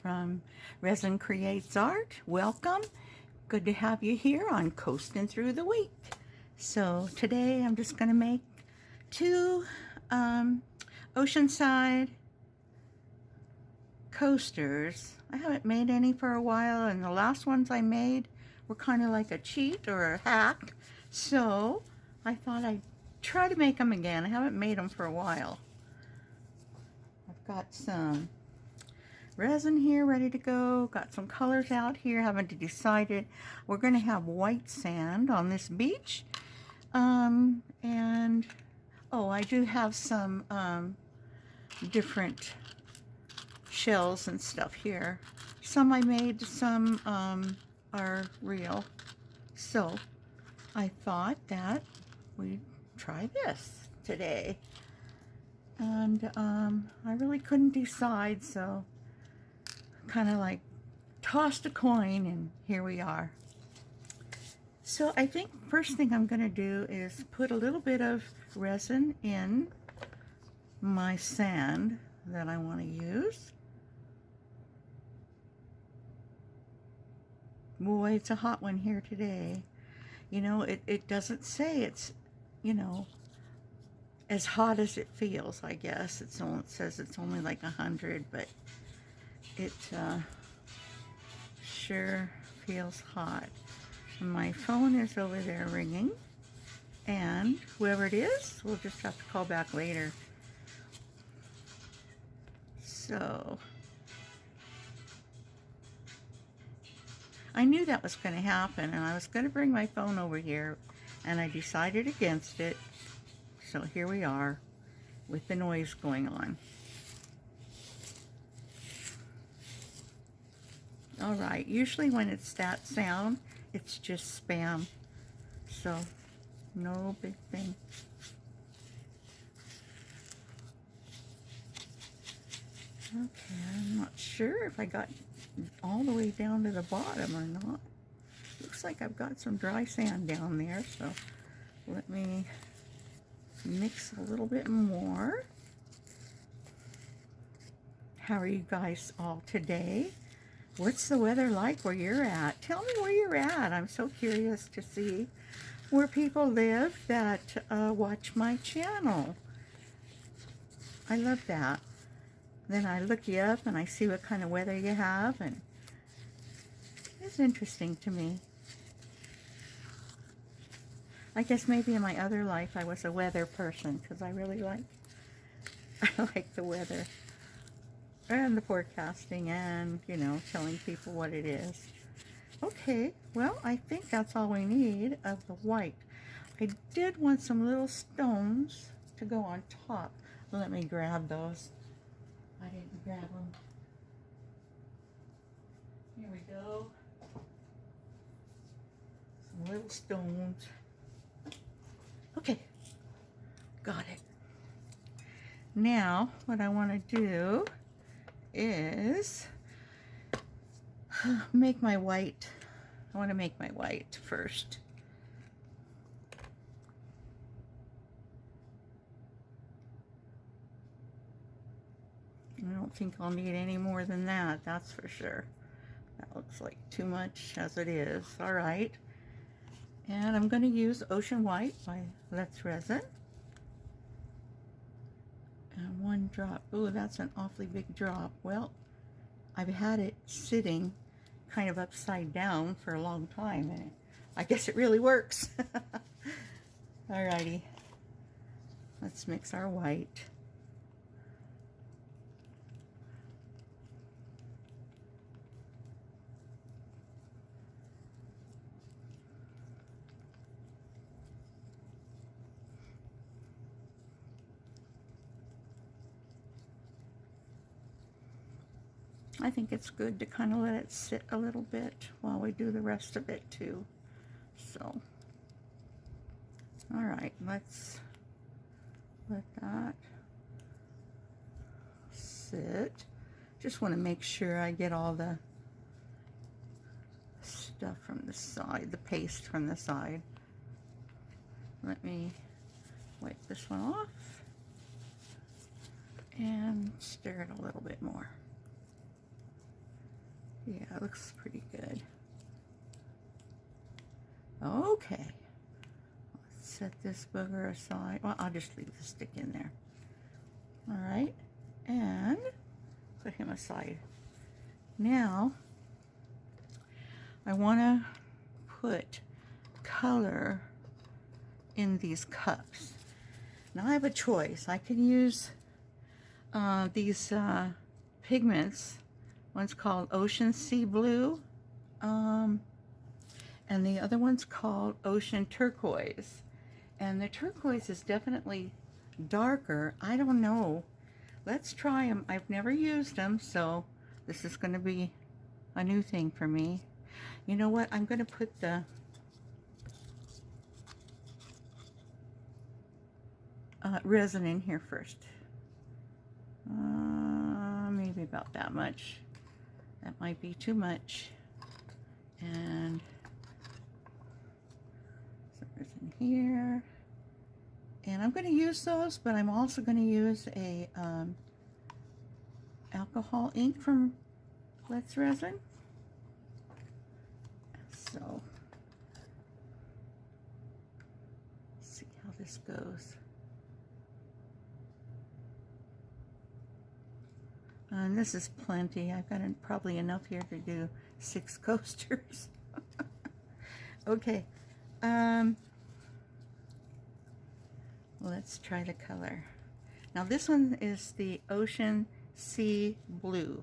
from Resin Creates Art. Welcome. Good to have you here on Coasting Through the Week. So today I'm just going to make two oceanside coasters. I haven't made any for a while, and the last ones I made were kind of like a cheat or a hack. So I thought I'd try to make them again. I haven't made them for a while. I've got some resin here ready to go. Got some colors out here. Haven't decided. We're going to have white sand on this beach. And oh, I do have some different shells and stuff here. Some I made, some are real. So I thought that we'd try this today. And I really couldn't decide, so kind of like tossed a coin, and here we are. So I think first thing I'm going to do is put a little bit of resin in my sand that I want to use. Boy, it's a hot one here today. You know, it doesn't say it's, you know, as hot as it feels, I guess. It says it's only like 100, but it sure feels hot. And my phone is over there ringing, and whoever it is, we'll just have to call back later. So I knew that was going to happen, and I was going to bring my phone over here, and I decided against it. So here we are with the noise going on. All right, usually when it's that sound, it's just spam. So no big thing. Okay, I'm not sure if I got all the way down to the bottom or not. Looks like I've got some dry sand down there, so let me mix a little bit more. How are you guys all today? What's the weather like where you're at? Tell me where you're at. I'm so curious to see where people live that watch my channel. I love that. Then I look you up and I see what kind of weather you have, and it's interesting to me. I guess maybe in my other life I was a weather person, because I really like the weather and the forecasting and, you know, telling people what it is. Okay, well, I think that's all we need of the white. I did want some little stones to go on top. Let me grab those. I didn't grab them. Here we go. Some little stones. Okay, got it. Now, what I want to do is make my white. I want to make my white first. I don't think I'll need any more than that, that's for sure. That looks like too much as it is. All right. And I'm going to use Ocean White by Let's Resin. And one drop. Oh, that's an awfully big drop. Well, I've had it sitting kind of upside down for a long time, and I guess it really works. Alrighty. Let's mix our white. I think it's good to kind of let it sit a little bit while we do the rest of it too. So, all right, let's let that sit. Just want to make sure I get all the stuff from the side, the paste from the side. Let me wipe this one off and stir it a little bit more. Yeah, it looks pretty good. Okay. Let's set this booger aside. Well, I'll just leave the stick in there. All right. And put him aside. Now, I want to put color in these cups. Now I have a choice. I can use these pigments. One's called Ocean Sea Blue, and the other one's called Ocean Turquoise. And the turquoise is definitely darker. I don't know. Let's try them. I've never used them, so this is going to be a new thing for me. You know what? I'm going to put the resin in here first. Maybe about that much. That might be too much. And some resin here. And I'm going to use those, but I'm also going to use a alcohol ink from Let's Resin. So, let's see how this goes. And this is plenty. I've got probably enough here to do 6 coasters. Okay. Let's try the color. Now this one is the Ocean Sea Blue.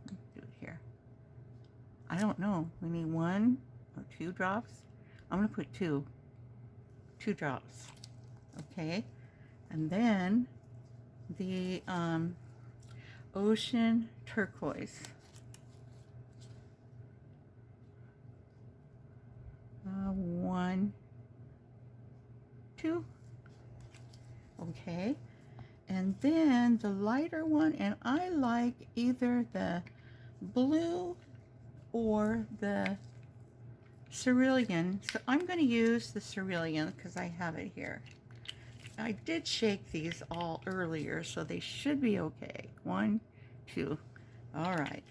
Let's do it here. I don't know. We need 1 or 2 drops. I'm going to put 2 drops. Okay. And then the Ocean Turquoise. 1, 2. Okay. And then the lighter one, and I like either the blue or the cerulean. So I'm going to use the cerulean because I have it here. I did shake these all earlier, so they should be okay. 1, 2. All right.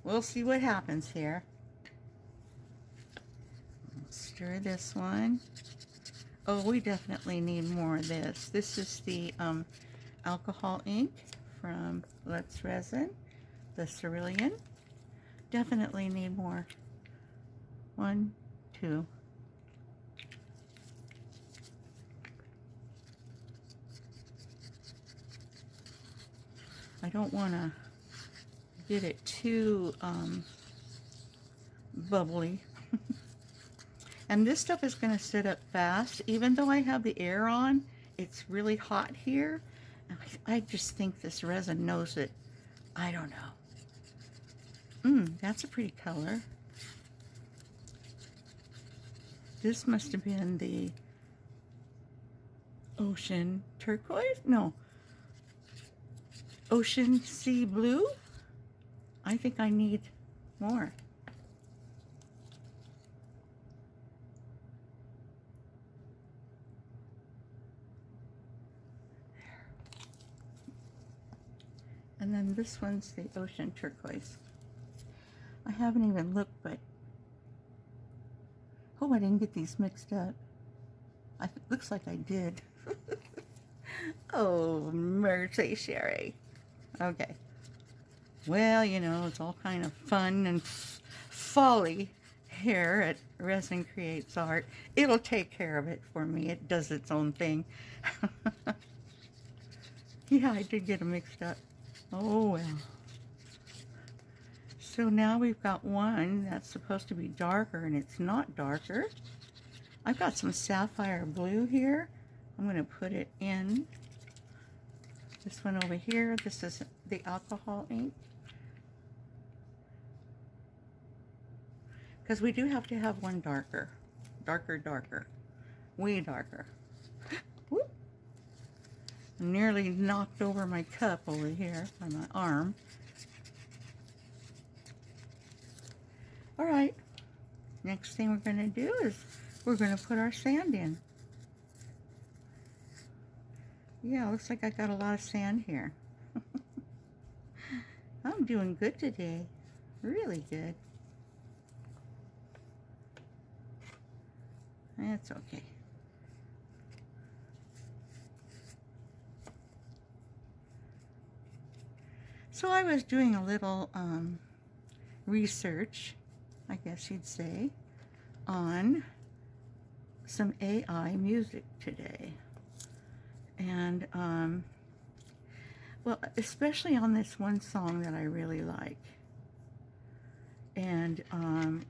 We'll see what happens here. Stir this one. Oh, we definitely need more of this. This is the alcohol ink from Let's Resin, the cerulean. Definitely need more. 1, 2. I don't want to get it too bubbly. And this stuff is going to sit up fast. Even though I have the air on, it's really hot here. I just think this resin knows it. I don't know. That's a pretty color. This must have been the Ocean Turquoise? No. Ocean Sea Blue? I think I need more. And then this one's the Ocean Turquoise. I haven't even looked, but oh, I didn't get these mixed up. Looks like I did. Oh, mercy, Sherry. Okay. Well, you know, it's all kind of fun and folly here at Resin Creates Art. It'll take care of it for me. It does its own thing. Yeah, I did get them mixed up. Oh, well. So now we've got one that's supposed to be darker, and it's not darker. I've got some sapphire blue here. I'm going to put it in. This one over here, this is the alcohol ink. Because we do have to have one darker. Darker. Way darker. Whoop. Nearly knocked over my cup over here on my arm. All right. Next thing we're going to do is we're going to put our sand in. Yeah, looks like I got a lot of sand here. I'm doing good today. really good. That's okay. So I was doing a little research, I guess you'd say, on some AI music today. And, well, especially on this one song that I really like. And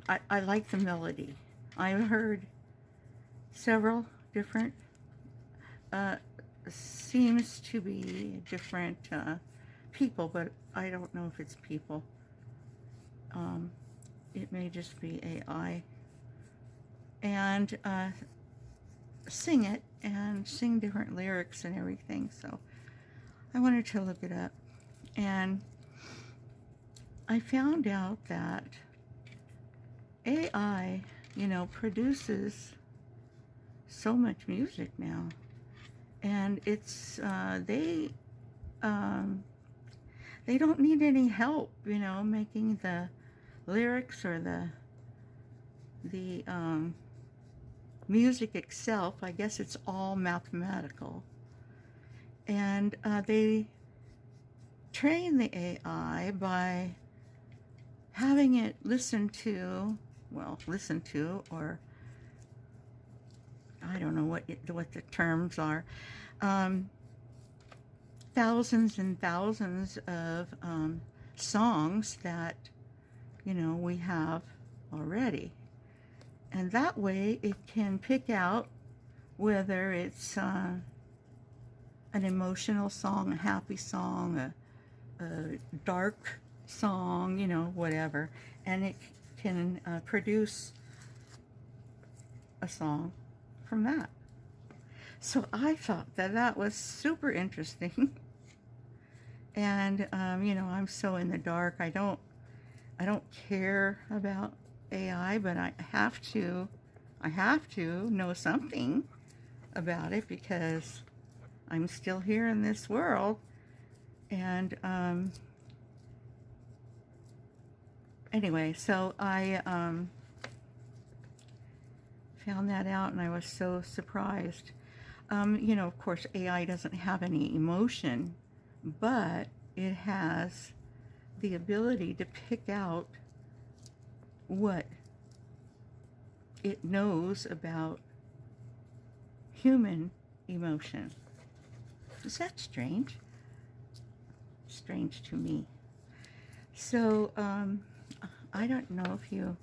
I like the melody. I've heard several different, seems to be different people, but I don't know if it's people. It may just be AI. And sing it and sing different lyrics and everything. So I wanted to look it up. And I found out that AI, you know, produces so much music now. And it's, they don't need any help, you know, making the lyrics or the music itself. I guess it's all mathematical. And they train the AI by having it listen to, or I don't know what the terms are, thousands and thousands of songs that, you know, we have already. And that way it can pick out whether it's an emotional song, a happy song, a dark song, you know, whatever. And it can produce a song from that. So I thought that that was super interesting. And, you know, I'm so in the dark. I don't care about AI, but I have to know something about it because I'm still here in this world. And anyway, so I found that out, and I was so surprised. You know, of course, AI doesn't have any emotion, but it has the ability to pick out what it knows about human emotion. Is that strange? Strange to me. So, I don't know if you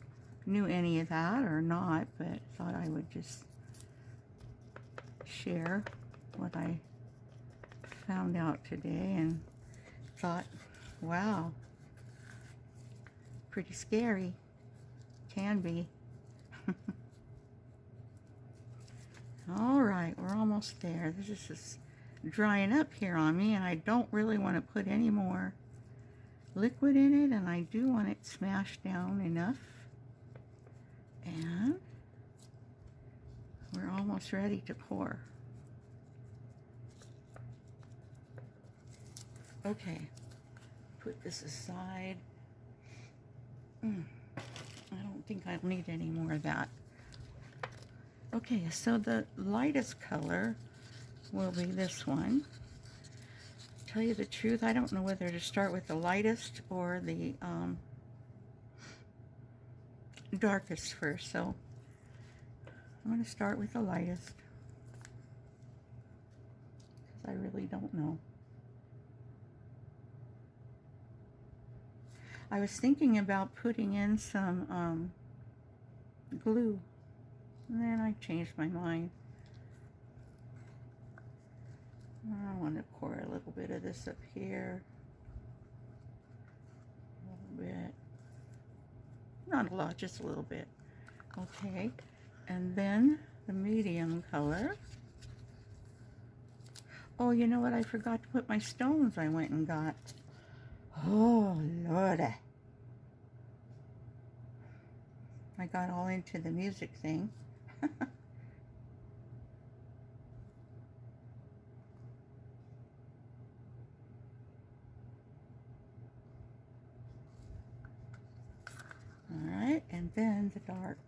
knew any of that or not, but thought I would just share what I found out today and thought, wow, pretty scary. Can be. All right, we're almost there. This is just drying up here on me, and I don't really want to put any more liquid in it, and I do want it smashed down enough. And we're almost ready to pour. Okay, put this aside. I don't think I'll need any more of that. Okay, so the lightest color will be this one. Tell you the truth, I don't know whether to start with the lightest or the darkest first, so I'm going to start with the lightest because I really don't know. I was thinking about putting in some glue, and then I changed my mind. I want to pour a little bit of this up here. A little bit. Not a lot, just a little bit. Okay, and then the medium color. Oh, you know what? I forgot to put my stones I went and got. Oh, Lord. I got all into the music thing. in the dark.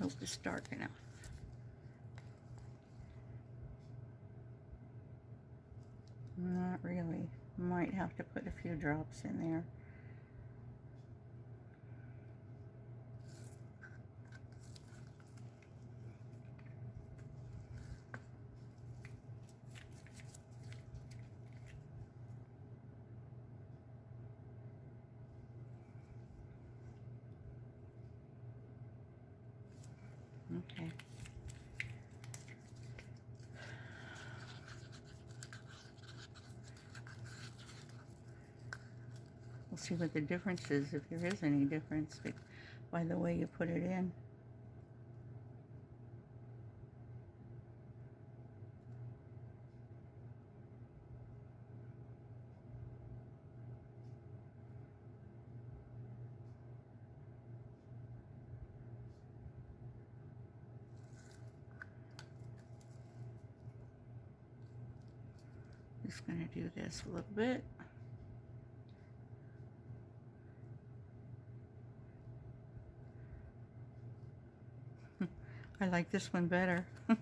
Hope it's dark enough. Not really. Might have to put a few drops in there. Okay. We'll see what the difference is, if there is any difference, by the way you put it in. Just going to do this a little bit. I like this one better. Okay,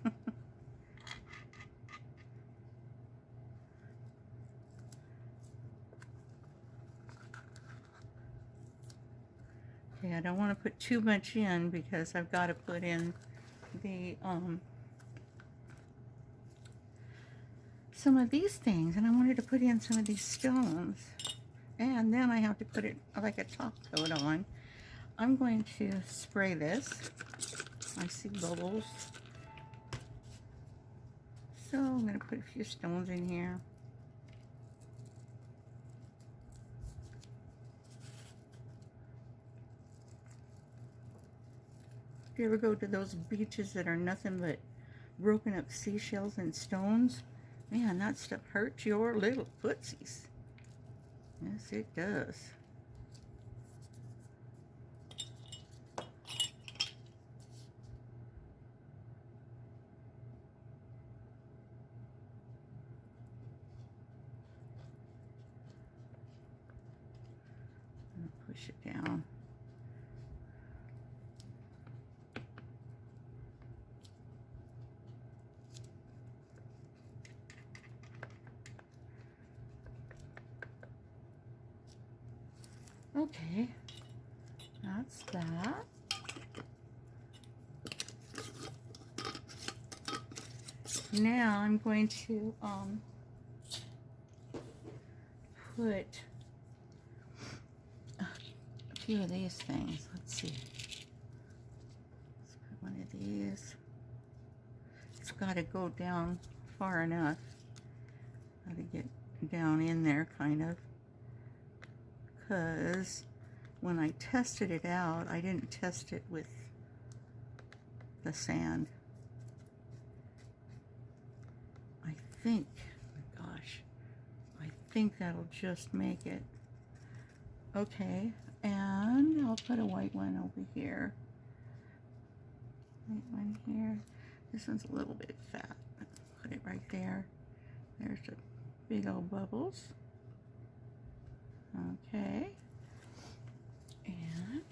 I don't want to put too much in because I've got to put in the some of these things, and I wanted to put in some of these stones, and then I have to put it like a top coat on. I'm going to spray this. I see bubbles, so I'm going to put a few stones in here. Do you ever go to those beaches that are nothing but broken up seashells and stones? Man, that stuff hurts your little footsies. Yes, it does. Push it down. Okay, that's that. Now I'm going to put a few of these things. Let's see. Let's put one of these. It's got to go down far enough. Got to get down in there, kind of. Because when I tested it out, I didn't test it with the sand. I think, oh my gosh, I think that'll just make it. Okay, and I'll put a white one over here. White one here. This one's a little bit fat. Put it right there. There's the big old bubbles. Okay, and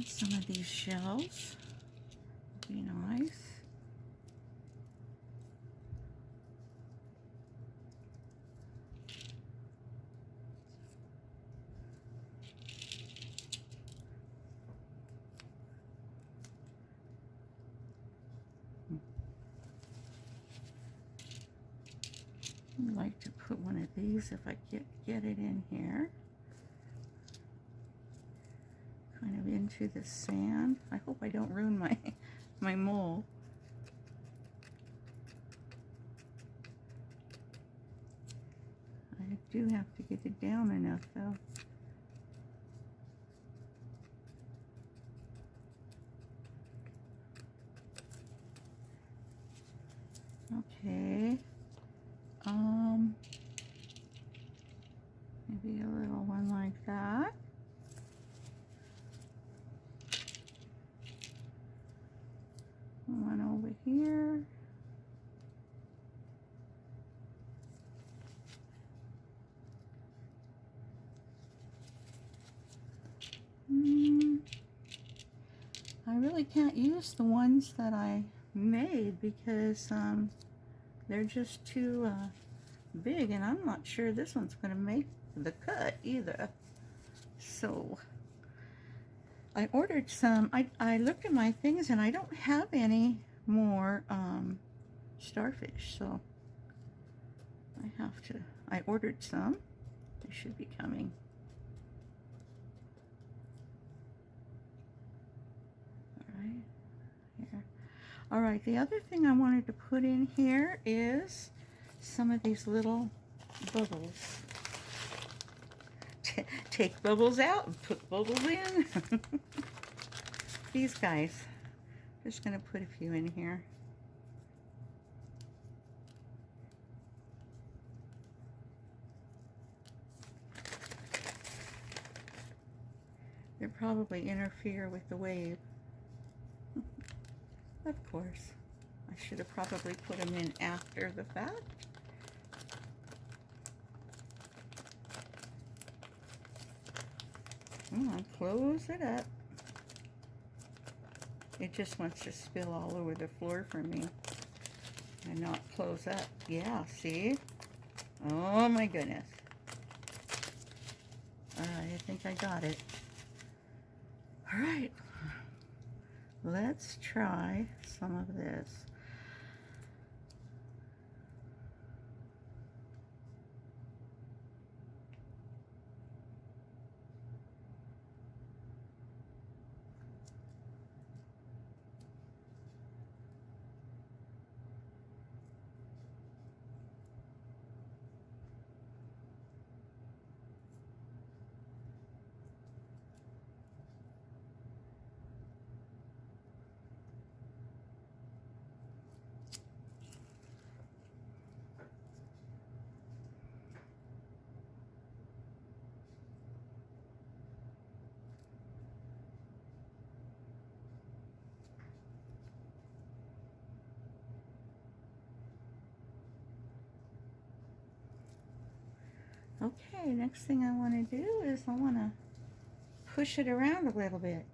some of these shells would be nice. I'd like to put one of these if I get it in here. Kind of into the sand. I hope I don't ruin my mold. I do have to get it down enough though. Okay. Maybe a little one like that. One over here. really can't use the ones that I made because they're just too big, and I'm not sure this one's going to make the cut either. So I ordered some. I looked at my things and I don't have any more starfish, so I ordered some. They should be coming. Alright, here. Alright, the other thing I wanted to put in here is some of these little bubbles. Take bubbles out and put bubbles in. These guys. Just going to put a few in here. They probably interfere with the wave. Of course. I should have probably put them in after the fact. Close it up. It just wants to spill all over the floor for me and not close up. Yeah, see? Oh my goodness. Alright, I think I got it. Alright. Let's try some of this. Okay, next thing I want to do is I want to push it around a little bit.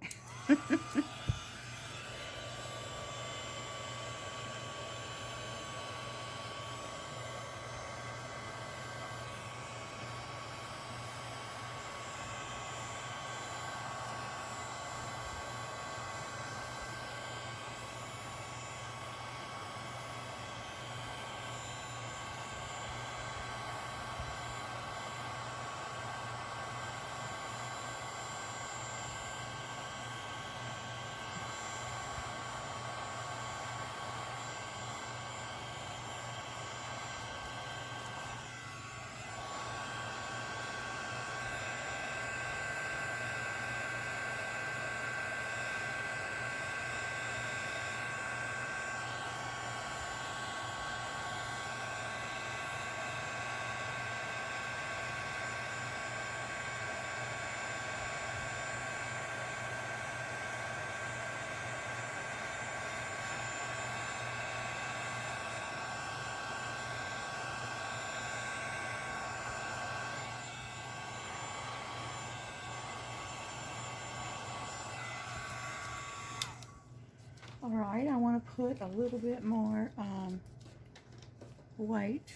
Alright, I want to put a little bit more white.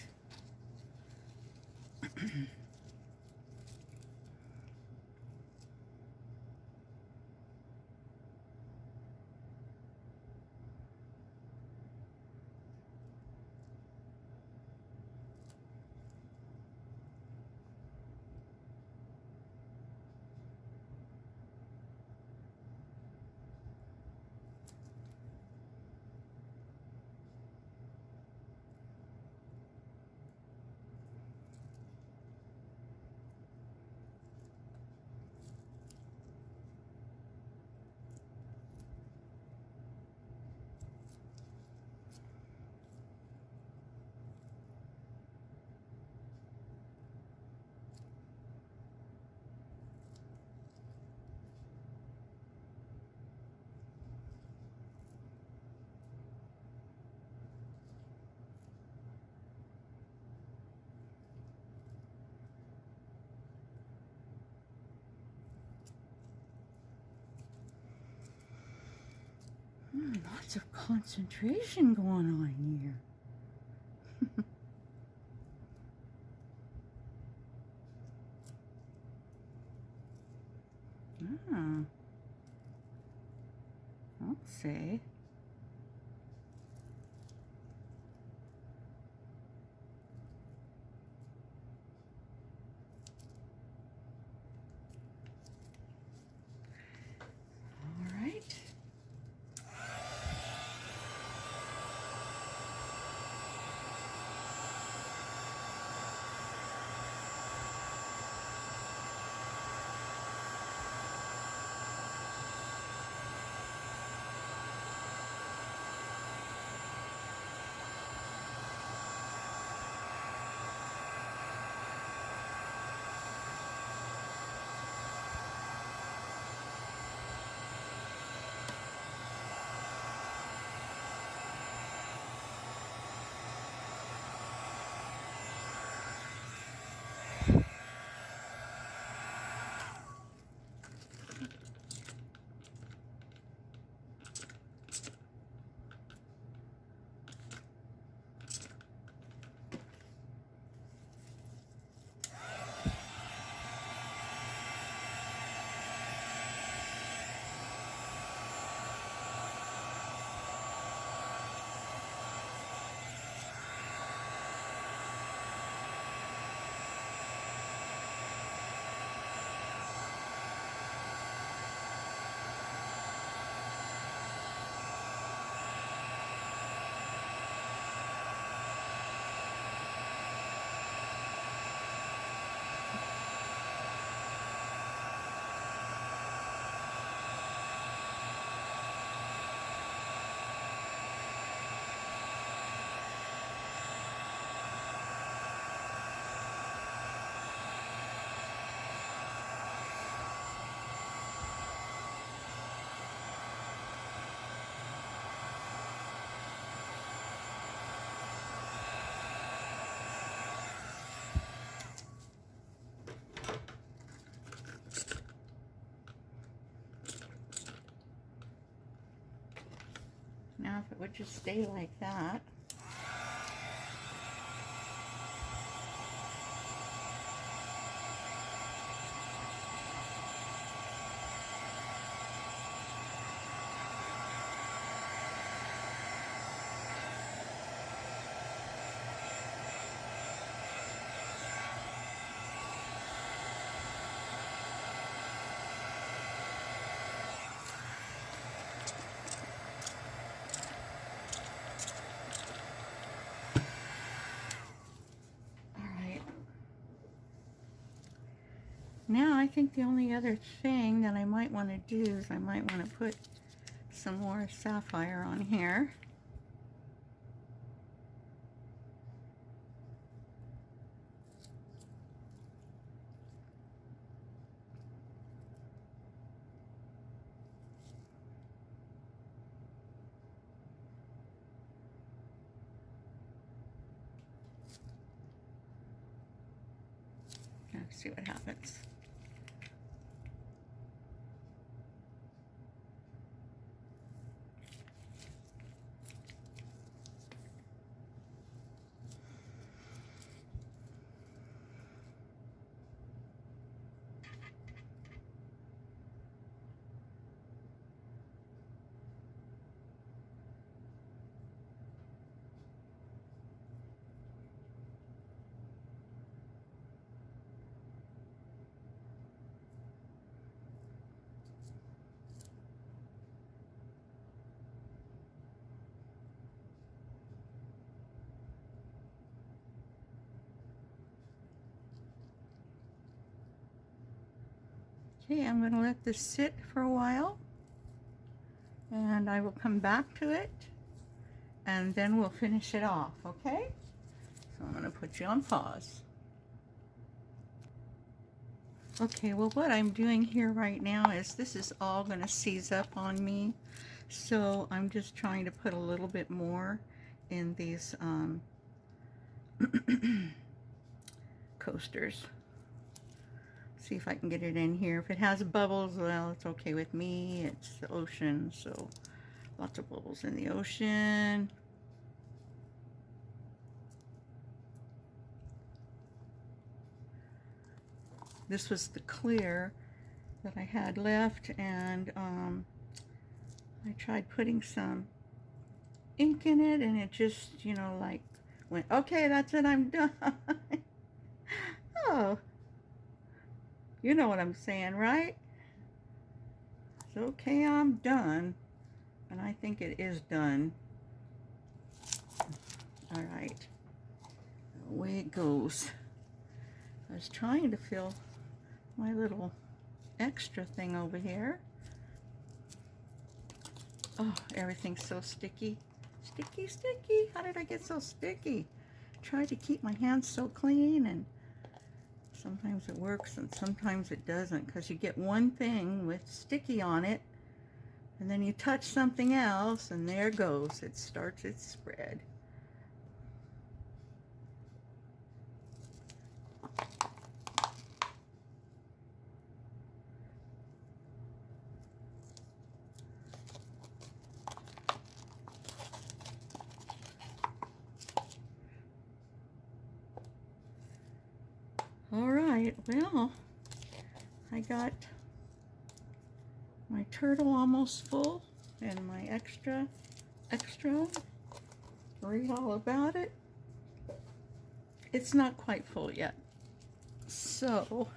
Lots of concentration going on here. Ah, I'll say. All right. Now, if it would just stay like that. Now I think the only other thing that I might want to do is I might want to put some more sapphire on here. Let's see what happens. Okay, I'm going to let this sit for a while, and I will come back to it, and then we'll finish it off, okay? So I'm going to put you on pause. Okay, well, what I'm doing here right now is this is all going to seize up on me, so I'm just trying to put a little bit more in these coasters. See if I can get it in here. If it has bubbles, well, it's okay with me. It's the ocean, so Lots of bubbles in the ocean. This was the clear that I had left, and I tried putting some ink in it, and it just, you know, like went, okay, that's it, I'm done. Oh, you know what I'm saying, right? It's okay, I'm done. And I think it is done. All right, away it goes. I was trying to fill my little extra thing over here. Oh, everything's so sticky. Sticky, sticky. How did I get so sticky? Try to keep my hands so clean, and sometimes it works and sometimes it doesn't, because you get one thing with sticky on it and then you touch something else and there it goes. It starts its spread. All right, well, I got my turtle almost full, and my extra, read all about it. It's not quite full yet. So,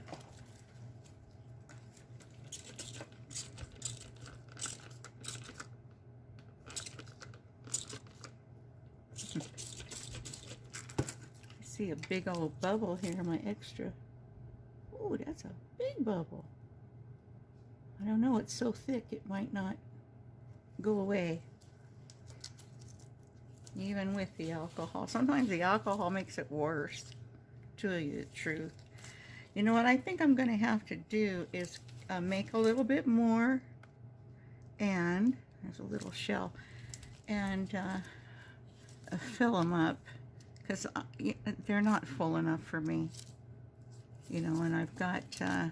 I see a big old bubble here, my extra. Oh, that's a big bubble. I don't know, it's so thick it might not go away, even with the alcohol. Sometimes the alcohol makes it worse, to tell you the truth. You know what I think I'm going to have to do is make a little bit more, and there's a little shell, and fill them up, because they're not full enough for me, you know. And I've got a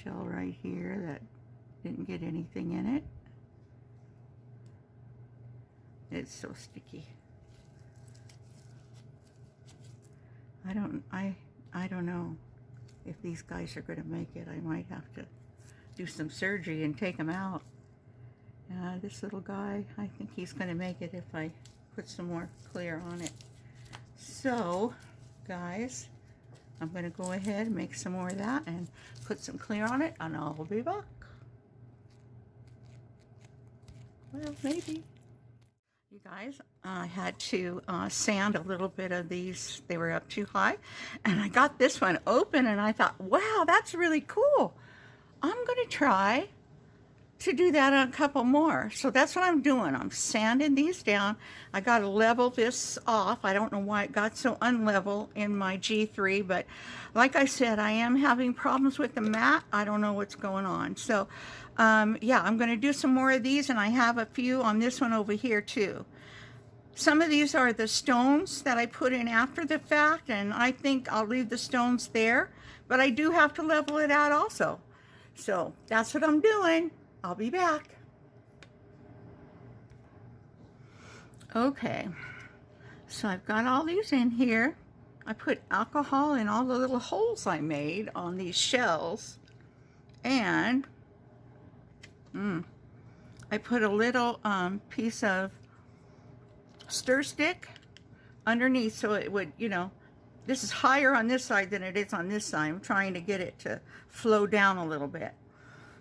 shell right here that didn't get anything in it. It's so sticky. I don't know if these guys are going to make it. I might have to do some surgery and take them out. This little guy, I think he's going to make it if I put some more clear on it. So, guys, I'm going to go ahead and make some more of that and put some clear on it, and I'll be back. Well, maybe. You guys, I had to sand a little bit of these. They were up too high, and I got this one open, and I thought, wow, that's really cool. I'm going to try to do that on a couple more. So that's what I'm doing. I'm sanding these down. I got to level this off. I don't know why it got so unlevel in my G3, but like I said, I am having problems with the mat. I don't know what's going on. So yeah, I'm going to do some more of these, and I have a few on this one over here too. Some of these are the stones that I put in after the fact, and I think I'll leave the stones there, but I do have to level it out also. So that's what I'm doing. I'll be back. Okay, so I've got all these in here. I put alcohol in all the little holes I made on these shells, and I put a little piece of stir stick underneath, so it would, you know, this is higher on this side than it is on this side. I'm trying to get it to flow down a little bit.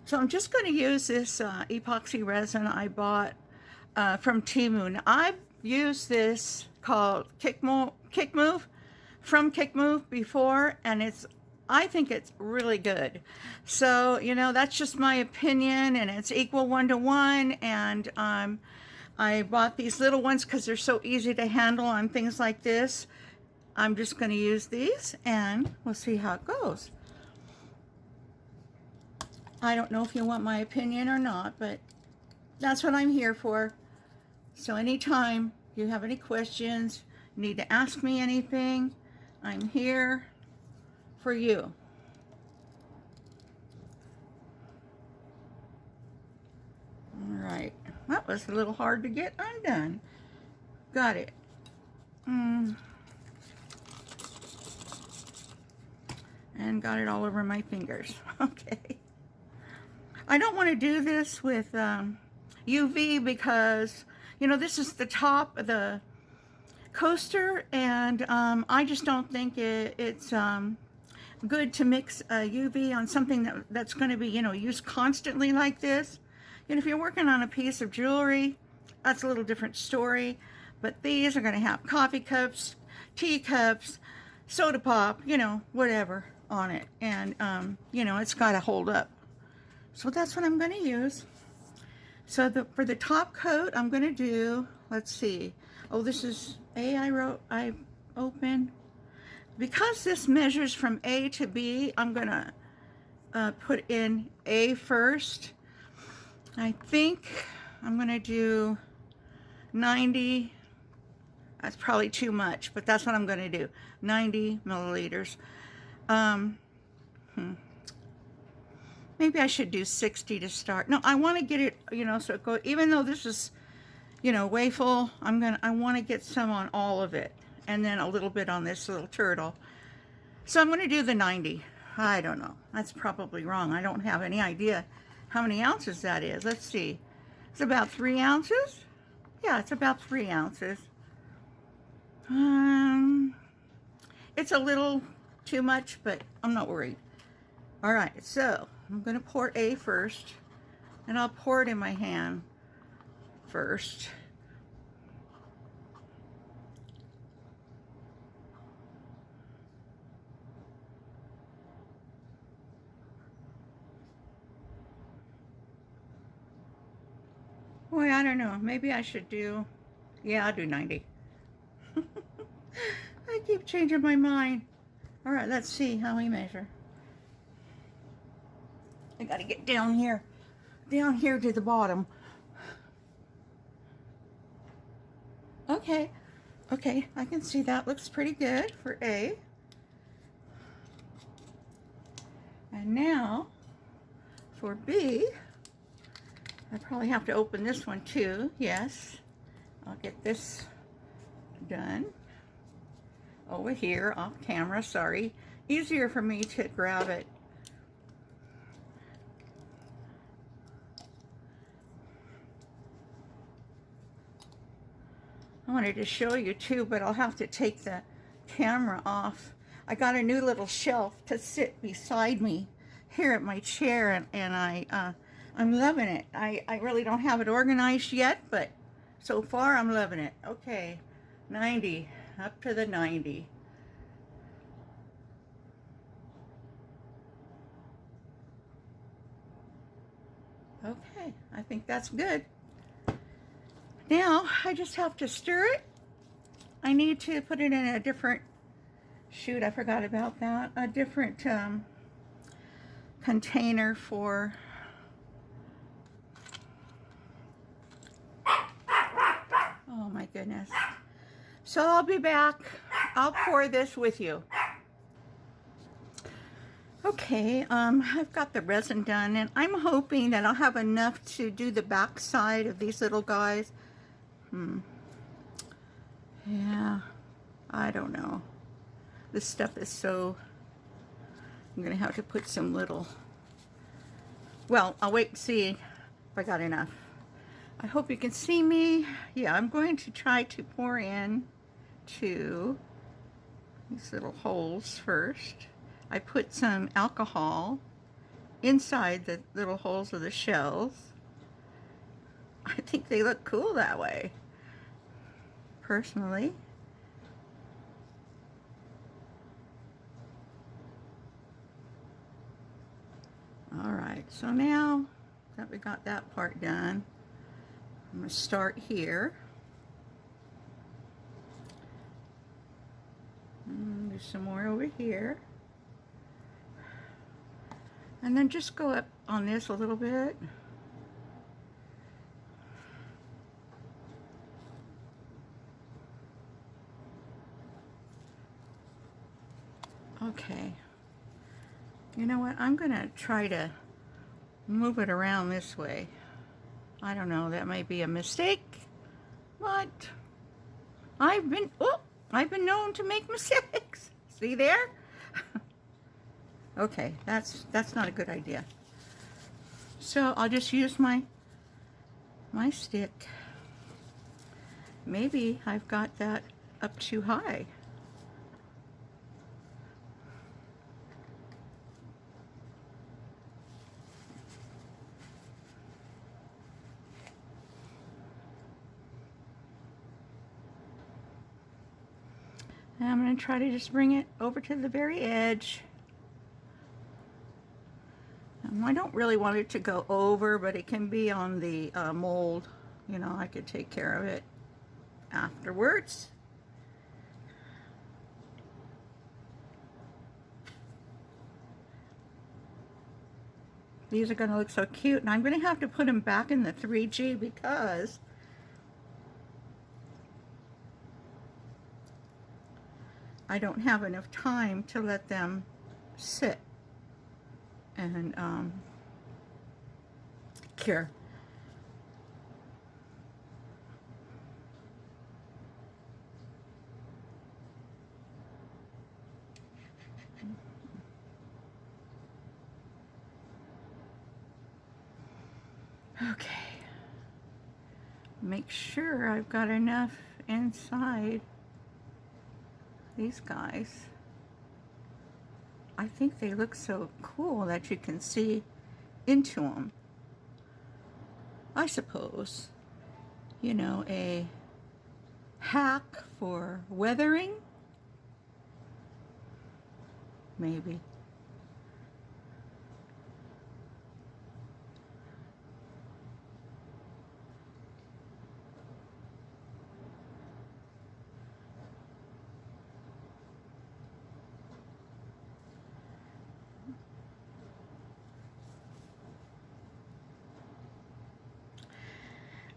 So I'm just going to use this epoxy resin I bought from Temu. Now, I've used this called Kick Move from Kick Move before, and I think it's really good. So, you know, that's just my opinion, and it's equal 1-to-1, and I bought these little ones because they're so easy to handle on things like this. I'm just going to use these, and we'll see how it goes. I don't know if you want my opinion or not, but that's what I'm here for. So anytime you have any questions, need to ask me anything, I'm here for you. All right. that was a little hard to get undone. Got it. And got it all over my fingers. Okay. I don't want to do this with UV because, you know, this is the top of the coaster, and I just don't think it's good to mix UV on something that's going to be, you know, used constantly like this. And if you're working on a piece of jewelry, that's a little different story. But these are going to have coffee cups, teacups, soda pop, you know, whatever on it. And, you know, it's got to hold up. So that's what I'm going to use. So for the top coat, I'm going to do, let's see. Oh, this is A I opened. Because this measures from A to B, I'm going to put in A first. I think I'm going to do 90. That's probably too much, but that's what I'm going to do. 90 milliliters. Maybe I should do 60 to start. No, I want to get it, you know, so it go, even though this is, you know, way full, I want to get some on all of it. And then a little bit on this little turtle. So I'm going to do the 90. I don't know. That's probably wrong. I don't have any idea how many ounces that is. Let's see. It's about 3 ounces. Yeah, it's about 3 ounces. It's a little too much, but I'm not worried. All right, so I'm going to pour A first, and I'll pour it in my hand first. Boy, I don't know. Maybe I should do, yeah, I'll do 90. I keep changing my mind. All right, let's see how we measure. I got to get down here to the bottom. Okay, I can see that looks pretty good for A. And now for B, I probably have to open this one too. Yes, I'll get this done over here off camera. Sorry, easier for me to grab it. I wanted to show you too, but I'll have to take the camera off. I got a new little shelf to sit beside me here at my chair, and I'm loving it. I really don't have it organized yet, but so far I'm loving it. Okay, 90, up to the 90. Okay, I think that's good. Now I just have to stir it. I need to put it in a different, shoot, I forgot about that, a different container for, oh my goodness. So I'll be back. I'll pour this with you. Okay, I've got the resin done, and I'm hoping that I'll have enough to do the back side of these little guys. Yeah, I don't know. This stuff is so, I'm gonna have to put some little, well, I'll wait and see if I got enough. I hope you can see me. Yeah, I'm going to try to pour in to these little holes first. I put some alcohol inside the little holes of the shells. I think they look cool that way, personally. All right, so now that we got that part done, I'm going to start here. Do some more over here. And then just go up on this a little bit. Okay. You know what? I'm going to try to move it around this way. I don't know, that might be a mistake, but I've been known to make mistakes. See there? Okay, that's not a good idea. So I'll just use my stick. Maybe I've got that up too high. And I'm going to try to just bring it over to the very edge. I don't really want it to go over, but it can be on the mold. You know, I could take care of it afterwards. These are going to look so cute, and I'm going to have to put them back in the 3G because I don't have enough time to let them sit and cure. Okay. Make sure I've got enough inside these guys. I think they look so cool that you can see into them. I suppose, you know, a hack for weathering, maybe.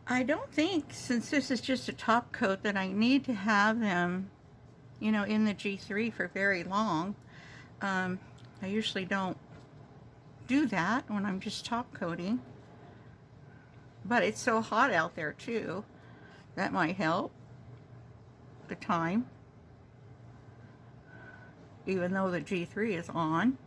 I don't think, since this is just a top coat, that I need to have them, you know, in the G3 for very long. I usually don't do that when I'm just top coating. But it's so hot out there too. That might help the time. Even though the G3 is on.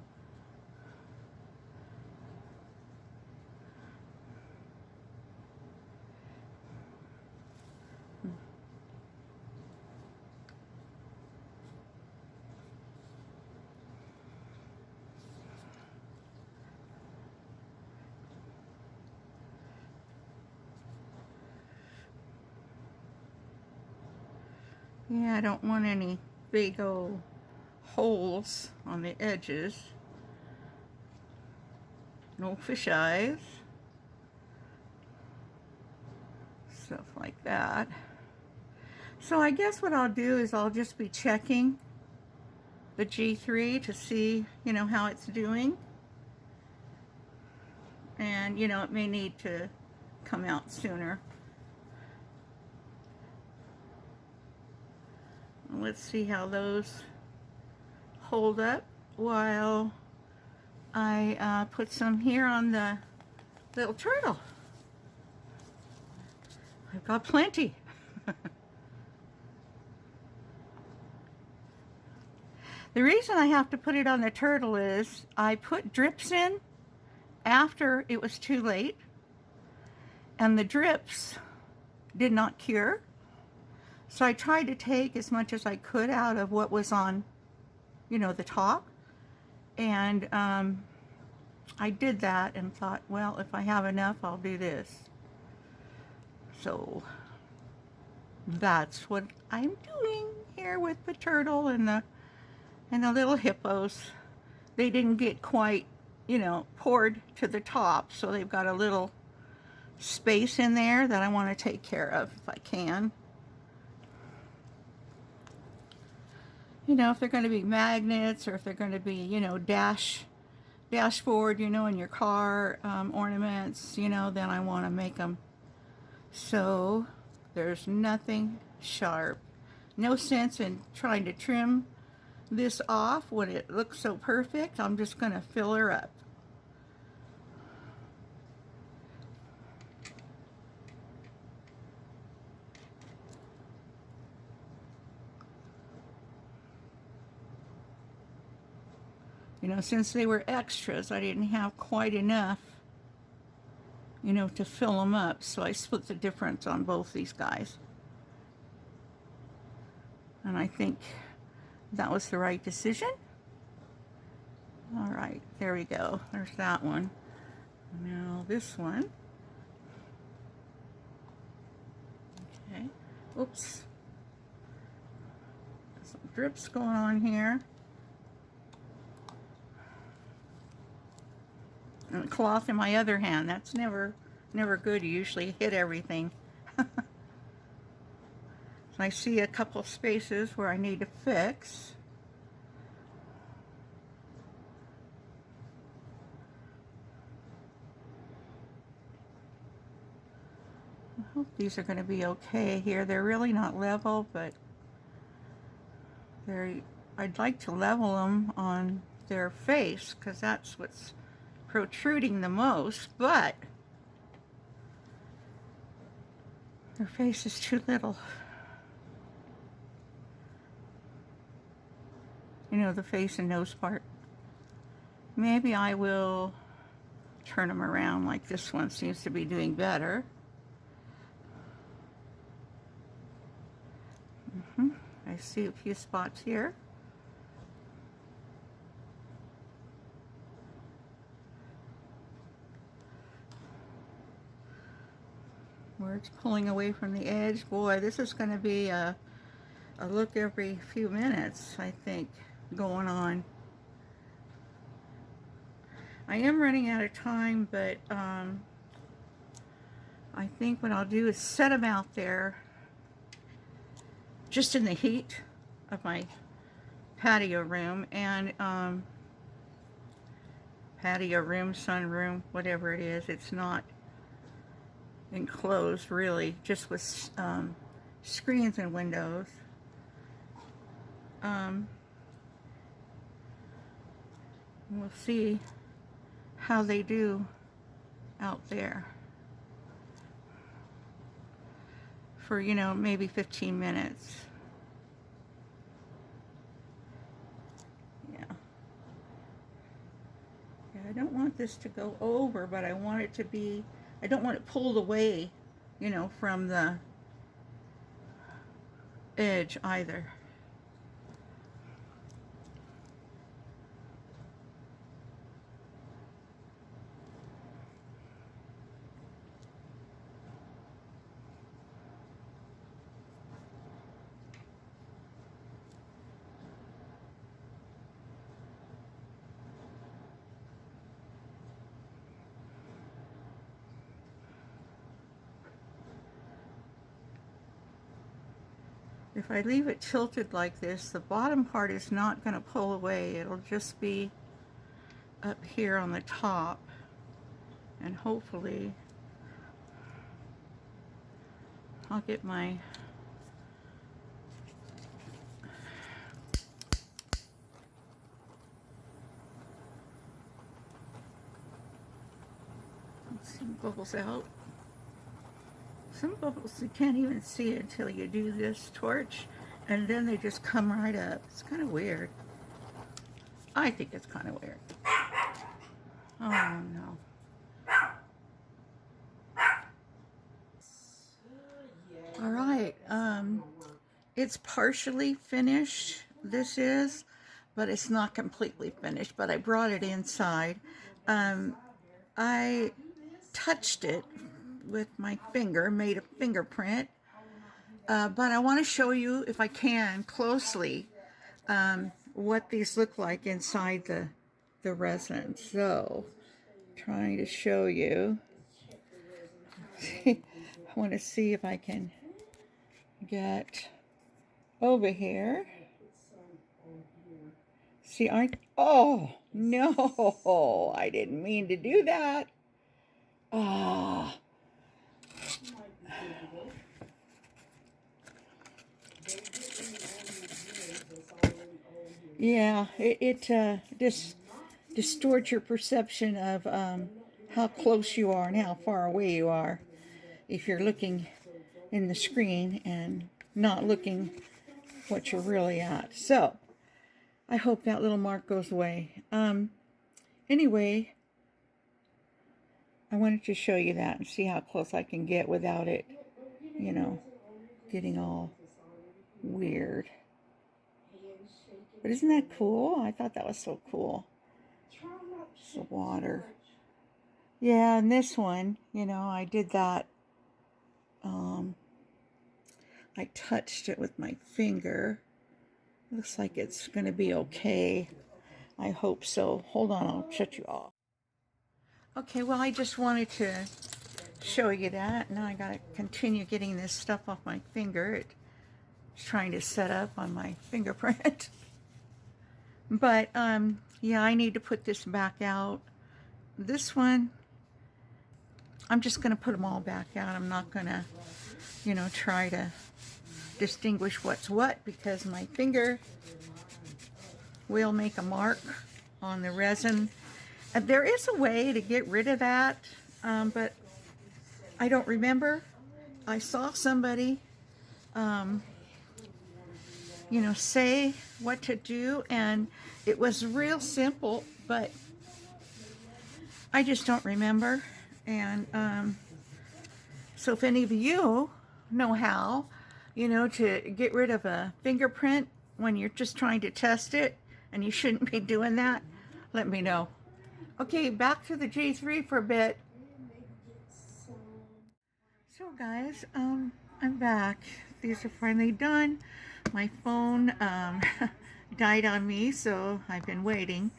Yeah, I don't want any big old holes on the edges. No fish eyes. Stuff like that. So I guess what I'll do is I'll just be checking the G3 to see, you know, how it's doing. And, you know, it may need to come out sooner. Let's see how those hold up while I put some here on the little turtle. I've got plenty. The reason I have to put it on the turtle is I put drips in after it was too late, and the drips did not cure. So I tried to take as much as I could out of what was on, you know, the top. And I did that and thought, well, if I have enough, I'll do this. So that's what I'm doing here with the turtle and the little hippos. They didn't get quite, you know, poured to the top, so they've got a little space in there that I want to take care of if I can. You know, if they're going to be magnets, or if they're going to be, you know, dashboard, you know, in your car, ornaments, you know, then I want to make them so there's nothing sharp. No sense in trying to trim this off when it looks so perfect. I'm just going to fill her up. know, since they were extras, I didn't have quite enough, you know, to fill them up. So I split the difference on both these guys. And I think that was the right decision. All right, there we go. There's that one. Now this one. Okay, oops. Some drips going on here. And the cloth in my other hand, that's never good. You usually hit everything. So I see a couple spaces where I need to fix. I hope these are going to be okay here. They're really not level, but I'd like to level them on their face because that's what's protruding the most, but their face is too little. You know, the face and nose part. Maybe I will turn them around like this one seems to be doing better. I see a few spots here. Where it's pulling away from the edge. Boy, this is going to be a look every few minutes, I think, going on. I am running out of time, but I think what I'll do is set them out there just in the heat of my patio room, and patio room, sunroom, whatever it is. It's not enclosed really, just with screens and windows. We'll see how they do out there for, you know, maybe 15 minutes. Yeah, I don't want this to go over, but I want it to be, I don't want it pulled away, you know, from the edge either. If I leave it tilted like this, the bottom part is not going to pull away. It'll just be up here on the top, and hopefully I'll get my some bubbles out. Some bubbles you can't even see until you do this torch, and then they just come right up. It's kind of weird. I think it's kind of weird. Oh no. All right, it's partially finished, this is, but it's not completely finished, but I brought it inside. I touched it with my finger, made a fingerprint, but I want to show you, if I can, closely what these look like inside the resin. So, trying to show you. I want to see if I can get over here. See, oh no, I didn't mean to do that. Ah. Yeah, it just distorts your perception of how close you are and how far away you are if you're looking in the screen and not looking what you're really at. So, I hope that little mark goes away. Anyway, I wanted to show you that and see how close I can get without it, you know, getting all weird. But isn't that cool? I thought that was so cool. The water. Yeah, and this one, you know, I did that. I touched it with my finger. Looks like it's going to be okay. I hope so. Hold on, I'll shut you off. Okay, well, I just wanted to show you that. Now I got to continue getting this stuff off my finger. It's trying to set up on my fingerprint. But, yeah, I need to put this back out. This one, I'm just going to put them all back out. I'm not going to, you know, try to distinguish what's what, because my finger will make a mark on the resin. And there is a way to get rid of that, but I don't remember. I saw somebody, you know, say what to do, and it was real simple, but I just don't remember. And so if any of you know how, you know, to get rid of a fingerprint when you're just trying to test it and you shouldn't be doing that, let me know. Okay, back to the G3 for a bit. So guys, I'm back. These are finally done. My phone died on me, so I've been waiting.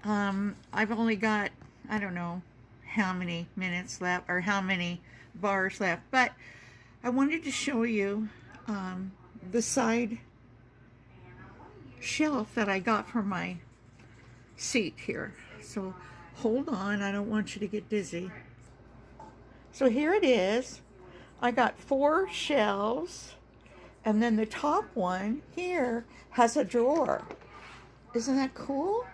I've only got, I don't know how many minutes left or how many bars left, but I wanted to show you the side shelf that I got for my seat here. So hold on, I don't want you to get dizzy. So here it is. I got 4 shelves, and then the top one here has a drawer. Isn't that cool?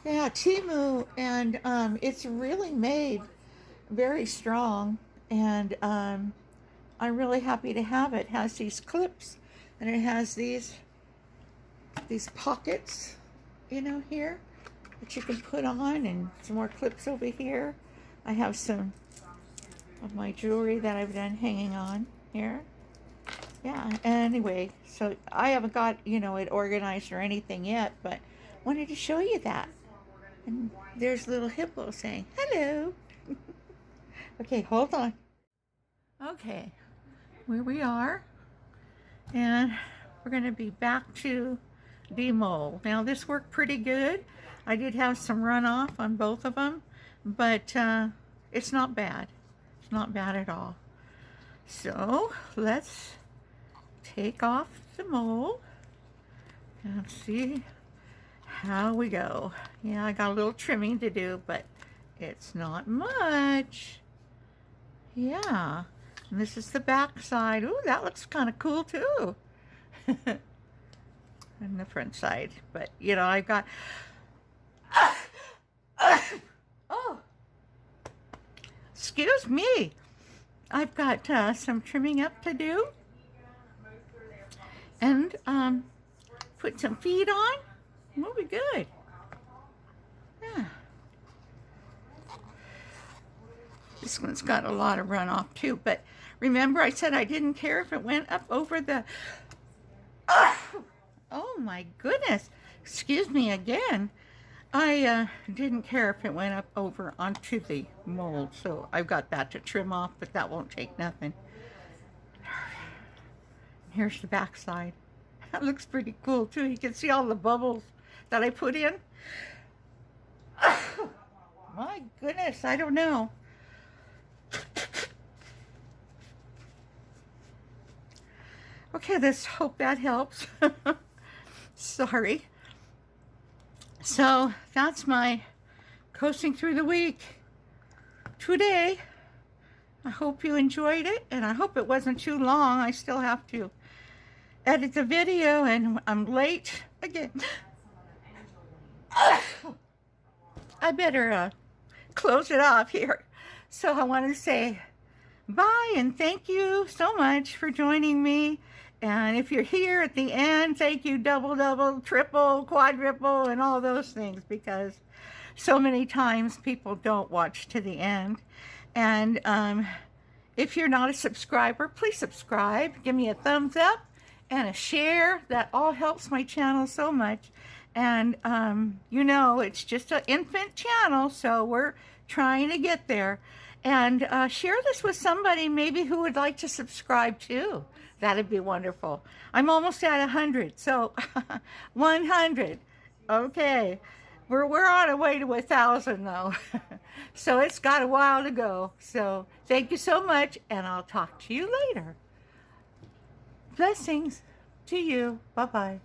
Yeah, Temu, and it's really made very strong, and I'm really happy to have it. It has these clips, and it has these pockets, you know, here that you can put on, and some more clips over here. I have some of my jewelry that I've done hanging on here. Yeah, anyway, so I haven't got, you know, it organized or anything yet, but wanted to show you that. And there's little hippo saying hello. Okay, hold on. Okay, where we are, and we're going to be back to demold. Now this worked pretty good. I did have some runoff on both of them, but it's not bad. It's not bad at all. So let's take off the mold and see how we go. Yeah, I got a little trimming to do, but it's not much. Yeah, and this is the back side. Ooh, that looks kind of cool too. And the front side, but you know, I've got oh, excuse me, I've got some trimming up to do, and put some feet on. We'll be good. Yeah. This one's got a lot of runoff too, but remember I said I didn't care if it went up over the oh my goodness, excuse me again. I didn't care if it went up over onto the mold, so I've got that to trim off, but that won't take nothing. Here's the back side. That looks pretty cool too. You can see all the bubbles that I put in. My goodness, I don't know. Okay, let's hope that helps. Sorry. So that's my coasting through the week today. I hope you enjoyed it, and I hope it wasn't too long. I still have to edit the video, and I'm late again. I better close it off here. So I want to say bye, and thank you so much for joining me. And if you're here at the end, thank you double, double, triple, quadruple, and all those things, because so many times people don't watch to the end. And if you're not a subscriber, please subscribe. Give me a thumbs up and a share. That all helps my channel so much. And you know, it's just an infant channel, so we're trying to get there. And share this with somebody maybe who would like to subscribe too. That'd be wonderful. I'm almost at 100, so 100. Okay, we're on our way to 1,000 though. So it's got a while to go. So thank you so much, and I'll talk to you later. Blessings to you. Bye-bye.